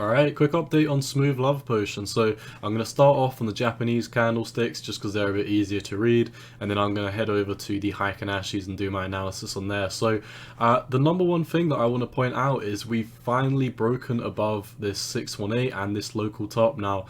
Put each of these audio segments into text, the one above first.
Alright, quick update on Smooth Love Potion. So I'm going to start off on the Japanese candlesticks just because they're a bit easier to read, and then I'm going to head over to the Heikin-Ashis and do my analysis on there. So the number one thing that I want to point out is we've finally broken above this 618 and this local top. Now,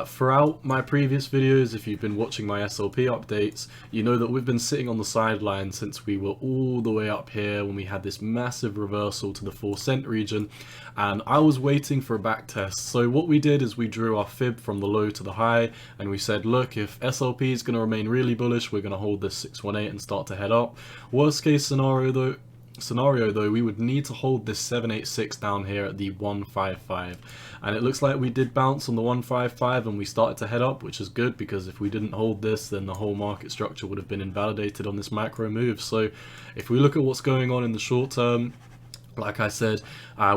throughout my previous videos, if you've been watching my SLP updates, you know that we've been sitting on the sideline since we were all the way up here when we had this massive reversal to the 4 cent region, and I was waiting for a back test. So what we did is we drew our fib from the low to the high, and we said, look, if SLP is going to remain really bullish, we're going to hold this 618 and start to head up. Worst case scenario though, we would need to hold this 786 down here at the 155, and it looks like we did bounce on the 155 and we started to head up, which is good, because if we didn't hold this, then the whole market structure would have been invalidated on this macro move. So if we look at what's going on in the short term, like I said,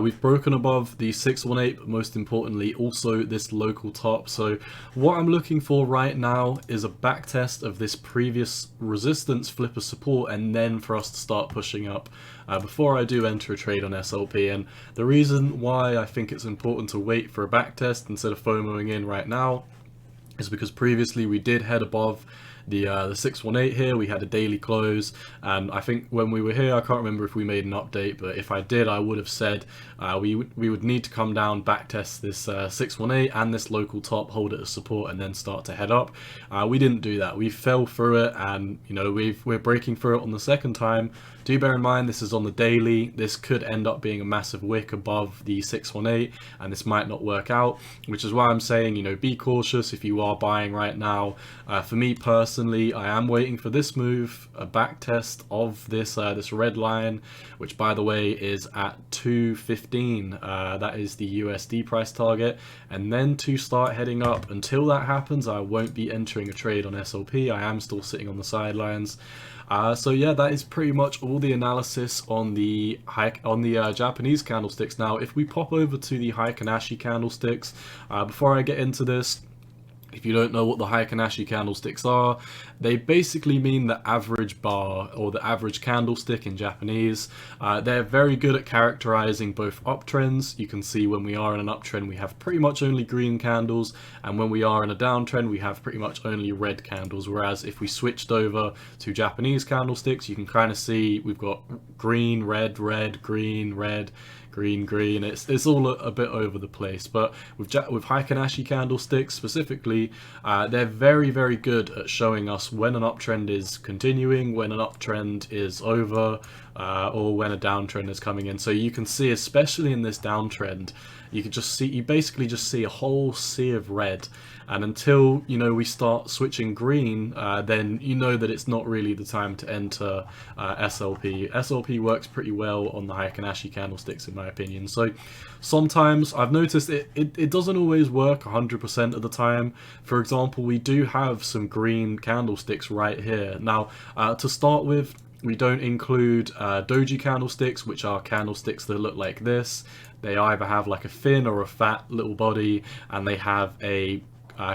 we've broken above the 618, but most importantly also this local top. So what I'm looking for right now is a back test of this previous resistance flipper support, and then for us to start pushing up before I do enter a trade on SLP. And the reason why I think it's important to wait for a back test instead of FOMOing in right now is because previously we did head above the 618 here. We had a daily close, and I think when we were here, I can't remember if we made an update, but if I did, I would have said we would need to come down, back test this 618 and this local top, hold it as support, and then start to head up. We didn't do that. We fell through it, and you know, we're breaking through it on the second time. Do bear in mind this is on the daily. This could end up being a massive wick above the 618, and this might not work out, which is why I'm saying, you know, be cautious if you are buying right now. For me personally, I am waiting for this move, a back test of this this red line, which by the way is at 215. That is the USD price target, and then to start heading up. Until that happens, I won't be entering a trade on SLP. I am still sitting on the sidelines. So yeah, that is pretty much all the analysis on the Japanese candlesticks. Now, if we pop over to the Heikin-Ashi candlesticks, before I get into this, if you don't know what the Heikin-Ashi candlesticks are, they basically mean the average bar, or the average candlestick in Japanese. They're very good at characterizing both uptrends. You can see when we are in an uptrend, we have pretty much only green candles, and when we are in a downtrend, we have pretty much only red candles. Whereas if we switched over to Japanese candlesticks, you can kind of see we've got green, red, red, green, red, green, green. It's all a bit over the place. But with Heikin-Ashi candlesticks specifically, they're very, very good at showing us when an uptrend is continuing, when an uptrend is over, or when a downtrend is coming in. So you can see, especially in this downtrend, you basically just see a whole sea of red. And until, you know, we start switching green, then you know that it's not really the time to enter SLP. SLP works pretty well on the Heikin-Ashi candlesticks, in my opinion. So sometimes I've noticed it doesn't always work 100% of the time. For example, we do have some green candlesticks right here. Now, to start with, we don't include doji candlesticks, which are candlesticks that look like this. They either have like a thin or a fat little body, and they have a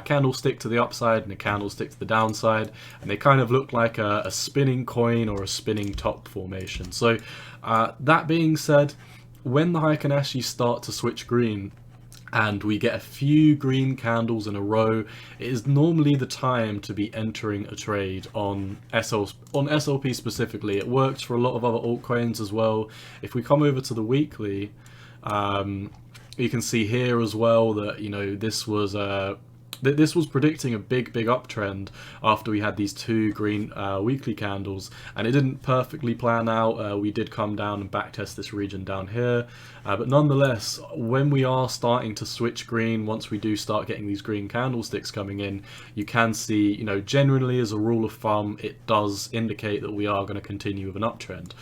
candlestick to the upside and a candlestick to the downside, and they kind of look like a spinning coin or a spinning top formation. So that being said, when the Heikin-Ashi start to switch green and we get a few green candles in a row, it is normally the time to be entering a trade on SLP specifically. It works for a lot of other altcoins as well. If we come over to the weekly, you can see here as well that, you know, this was predicting a big uptrend after we had these two green weekly candles, and it didn't perfectly plan out. We did come down and backtest this region down here, but nonetheless, when we are starting to switch green, once we do start getting these green candlesticks coming in, you can see, you know, generally as a rule of thumb, it does indicate that we are going to continue with an uptrend.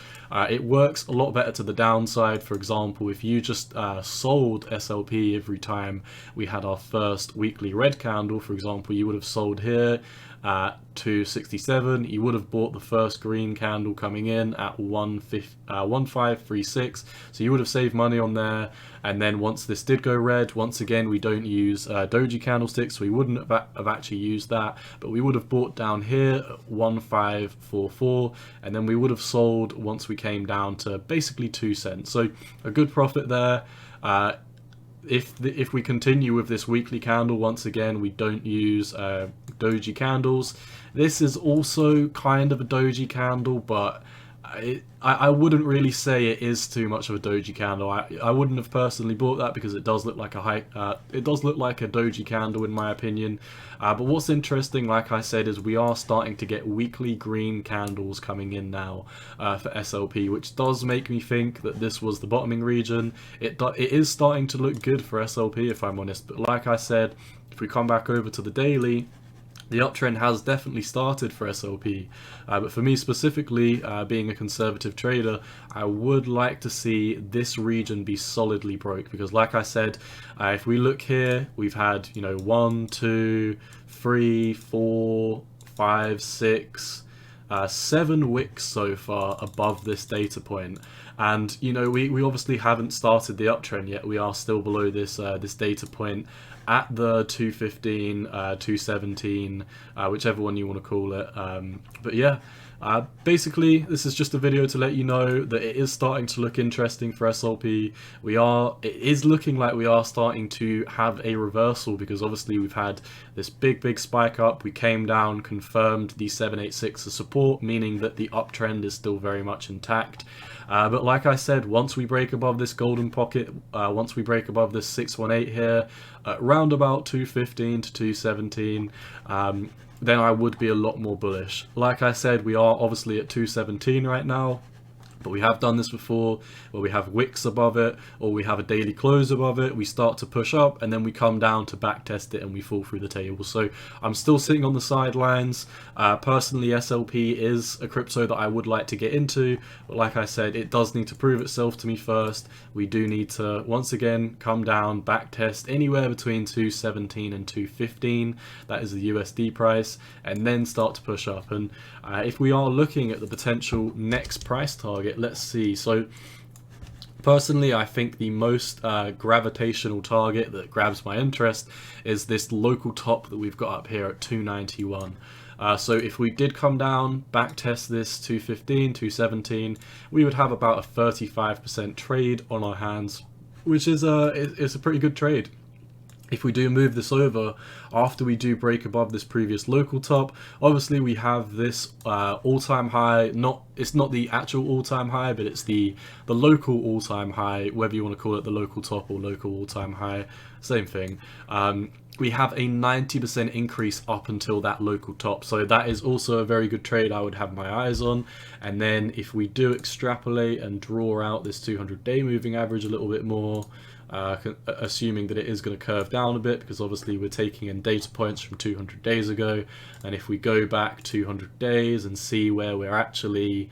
It works a lot better to the downside. For example, if you just sold SLP every time we had our first weekly red candle, for example, you would have sold here at 267. You would have bought the first green candle coming in at 1536, so you would have saved money on there. And then once this did go red, once again, we don't use doji candlesticks, so we wouldn't have actually used that, but we would have bought down here at 1544, and then we would have sold once we came down to basically 2 cents. So a good profit there. if we continue with this weekly candle, once again, we don't use doji candles. This is also kind of a doji candle, but I wouldn't really say it is too much of a doji candle. I wouldn't have personally bought that because it does look like it does look like a doji candle in my opinion. But what's interesting, like I said, is we are starting to get weekly green candles coming in now for SLP, which does make me think that this was the bottoming region. It is starting to look good for SLP, if I'm honest. But like I said, if we come back over to the daily, the uptrend has definitely started for SLP, but for me specifically, being a conservative trader, I would like to see this region be solidly broke, because like I said, if we look here, we've had, 1, 2, 3, 4, 5, 6, 7 wicks so far above this data point. And we obviously haven't started the uptrend yet. We are still below this this data point at the 215, 217, whichever one you want to call it. But yeah, basically this is just a video to let you know that it is starting to look interesting for SLP. It is looking like we are starting to have a reversal, because obviously we've had this big spike up. We came down, confirmed the 786 as support, meaning that the uptrend is still very much intact. But like I said, once we break above this golden pocket, once we break above this 618 here, around about 215 to 217, then I would be a lot more bullish. Like I said, we are obviously at 217 right now, but we have done this before, where we have wicks above it, or we have a daily close above it, we start to push up, and then we come down to back test it and we fall through the table. So I'm still sitting on the sidelines. Personally, SLP is a crypto that I would like to get into, but like I said, it does need to prove itself to me first. We do need to, once again, come down, back test anywhere between 217 and 215, that is the USD price, and then start to push up. And if we are looking at the potential next price target, let's see. So personally, I think the most gravitational target that grabs my interest is this local top that we've got up here at 291. So if we did come down, back test this 215, 217, we would have about a 35% trade on our hands, which is it's a pretty good trade. If we do move this over, after we do break above this previous local top, obviously we have this all-time high. It's not the actual all-time high, but it's the local all-time high, whether you want to call it the local top or local all-time high, same thing. We have a 90% increase up until that local top, so that is also a very good trade I would have my eyes on. And then if we do extrapolate and draw out this 200-day moving average a little bit more, assuming that it is going to curve down a bit, because obviously we're taking in data points from 200 days ago, and if we go back 200 days and see where we're actually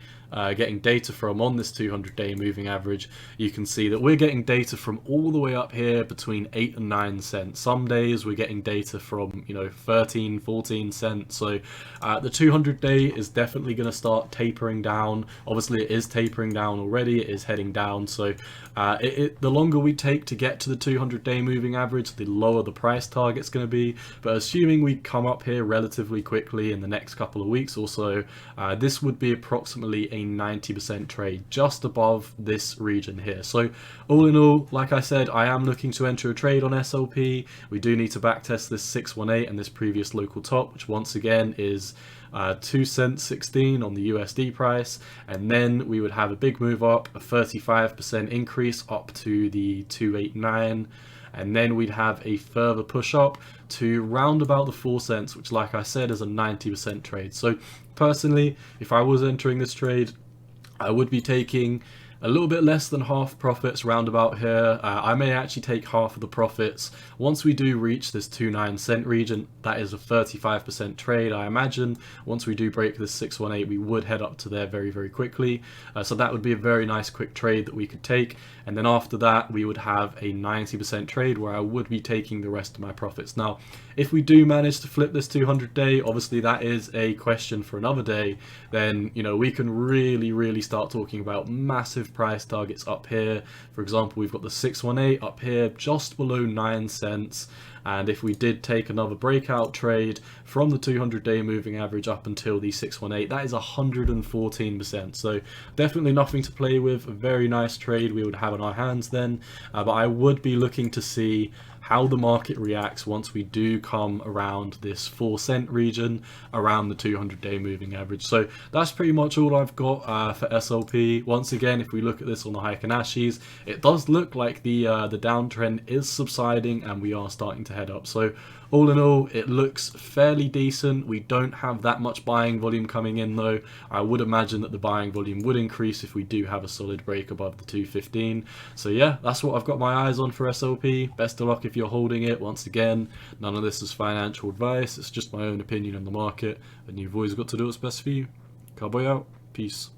getting data from on this 200-day moving average, you can see that we're getting data from all the way up here between 8 and 9 cents. Some days we're getting data from 13, 14 cents. So the 200-day is definitely going to start tapering down. Obviously it is tapering down already, it is heading down. So the longer we take to get to the 200-day moving average, the lower the price target's going to be. But assuming we come up here relatively quickly in the next couple of weeks or so, this would be approximately a 90% trade just above this region here. So all in all, like I said, I am looking to enter a trade on SLP. We do need to backtest this 618 and this previous local top, which once again is 2 cents 16 on the USD price, and then we would have a big move up, a 35% increase up to the 289, and then we'd have a further push up to round about the 4 cents, which like I said is a 90% trade. So personally, if I was entering this trade, I would be taking a little bit less than half profits round about here. I may actually take half of the profits once we do reach this 29 cent region. That is a 35% trade. I imagine once we do break this 618, we would head up to there very quickly. So that would be a very nice quick trade that we could take. And then after that, we would have a 90% trade where I would be taking the rest of my profits. Now, if we do manage to flip this 200-day, obviously that is a question for another day, then we can really start talking about massive price targets up here. For example, we've got the 618 up here just below 9 cents. And if we did take another breakout trade from the 200-day moving average up until the 618, that is 114%. So definitely nothing to play with. A very nice trade we would have on our hands then. But I would be looking to see how the market reacts once we do come around this 4 cent region around the 200-day moving average. So that's pretty much all I've got for SLP. Once again, if we look at this on the Heikin-Ashis, it does look like the downtrend is subsiding and we are starting to head up. So all in all, it looks fairly decent. We don't have that much buying volume coming in though. I would imagine that the buying volume would increase if we do have a solid break above the 215. So yeah, that's what I've got my eyes on for SLP. Best of luck if you're holding it. Once again, none of this is financial advice. It's just my own opinion on the market, and you've always got to do what's best for you. Cowboy out. Peace.